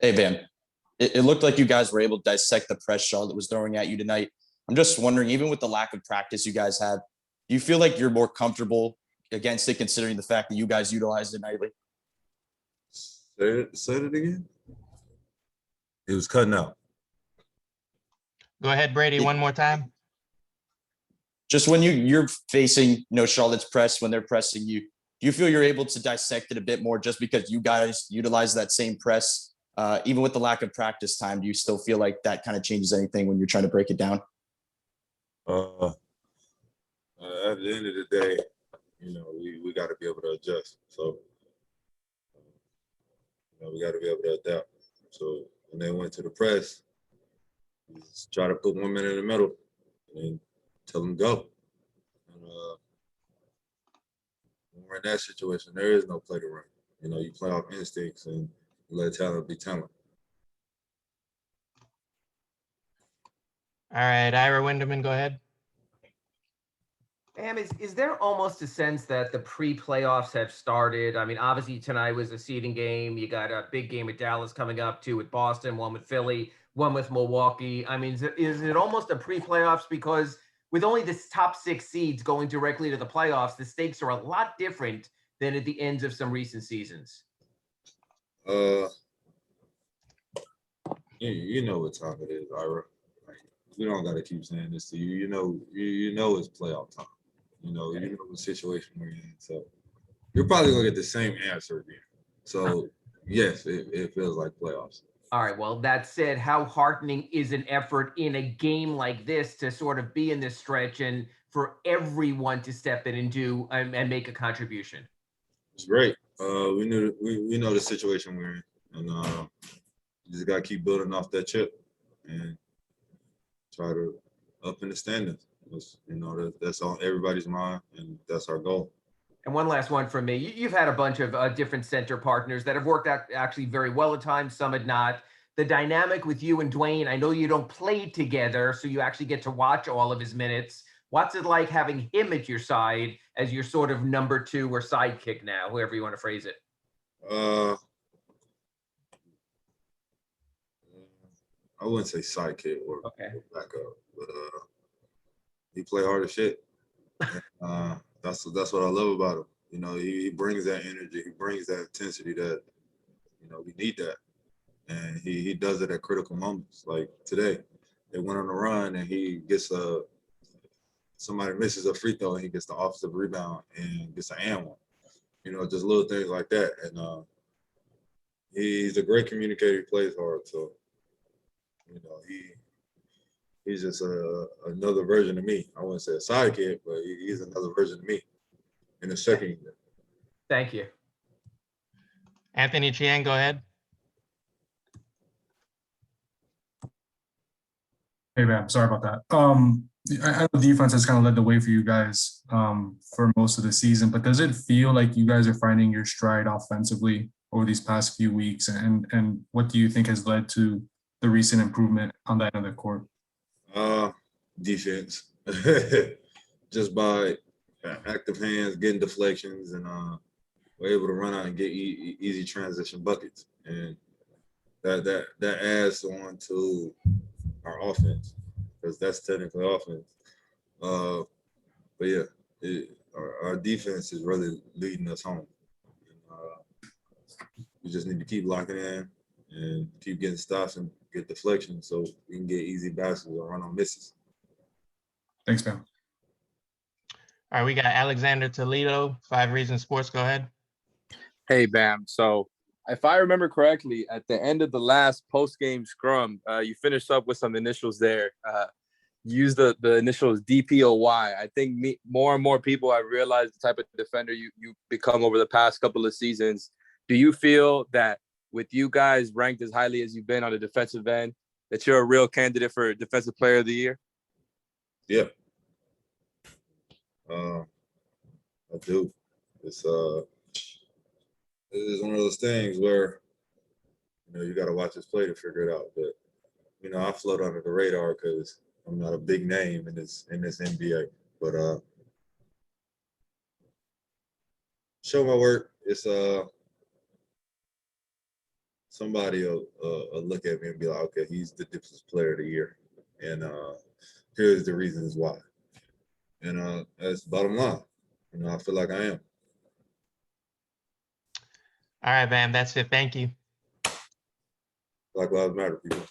Hey, Bam. It looked like you guys were able to dissect the press Charlotte was throwing at you tonight. I'm just wondering, even with the lack of practice you guys had, do you feel like you're more comfortable against it, considering the fact that you guys utilized it nightly? Say it again. It was cutting out. Go ahead, Brady, one more time. Just when you're facing, Charlotte's press when they're pressing you, do you feel you're able to dissect it a bit more just because you guys utilize that same press, even with the lack of practice time? Do you still feel like that kind of changes anything when you're trying to break it down? At the end of the day, we got to be able to adjust. So, we got to be able to adapt. So when they went to the press, just try to put one man in the middle and tell them go. And, when we're in that situation, there is no play to run. You play off instincts and you let talent be talent. All right, Ira Winderman, go ahead. Is there almost a sense that the pre-playoffs have started? I mean, obviously tonight was a seeding game. You got a big game with Dallas coming up, two with Boston, one with Philly, one with Milwaukee. I mean, is it almost a pre-playoffs? Because with only the top 6 seeds going directly to the playoffs, the stakes are a lot different than at the ends of some recent seasons. You know what time it is, Ira. Like, we don't got to keep saying this to you. You know it's playoff time. You know the situation we're in. So you're probably gonna get the same answer again. So yes, it feels like playoffs. All right. Well, that said, how heartening is an effort in a game like this to sort of be in this stretch and for everyone to step in and do and make a contribution? It's great. We know the situation we're in, and you just gotta keep building off that chip and try to up in the standings. That's on everybody's mind, and that's our goal. And one last one from me. You've had a bunch of different center partners that have worked out actually very well at times. Some had not. The dynamic with you and Dwayne, I know you don't play together, so you actually get to watch all of his minutes. What's it like having him at your side as your sort of number 2 or sidekick now, whoever you want to phrase it? I wouldn't say sidekick or backup, but he play hard as shit. That's what I love about him. He brings that energy, he brings that intensity that we need that, and he does it at critical moments. Like today, they went on a run and he gets somebody misses a free throw and he gets the offensive rebound and gets an and one. Just little things like that. And he's a great communicator. He plays hard, so he's just another version of me. I wouldn't say a sidekick, but he's another version of me in the second year. Thank you. Anthony Chiang, go ahead. Hey, man, sorry about that. I know defense has kind of led the way for you guys for most of the season, but does it feel like you guys are finding your stride offensively over these past few weeks? And what do you think has led to the recent improvement on that end of the court? Defense. Just by active hands, getting deflections, and we're able to run out and get easy transition buckets. And that adds on to our offense, because that's technically offense. But yeah, our defense is really leading us home. We just need to keep locking in and keep getting stops and get deflections so we can get easy baskets or run on misses. Thanks, man. All right, we got Alexander Toledo, 5 Reasons Sports. Go ahead. Hey, Bam. So if I remember correctly, at the end of the last post-game scrum, you finished up with some initials there. Use the initials DPOY. I think more and more people have realized the type of defender you become over the past couple of seasons. Do you feel that with you guys ranked as highly as you've been on the defensive end, that you're a real candidate for Defensive Player of the Year? Yeah. I do. It's one of those things where you got to watch us play to figure it out. But I float under the radar because I'm not a big name in this NBA. But show my work. It's somebody will look at me and be like, okay, he's the Dips's player of the year. And here's the reasons why. And that's bottom line. You know, I feel like I am. All right, Bam, that's it. Thank you. Black Lives Matter, people.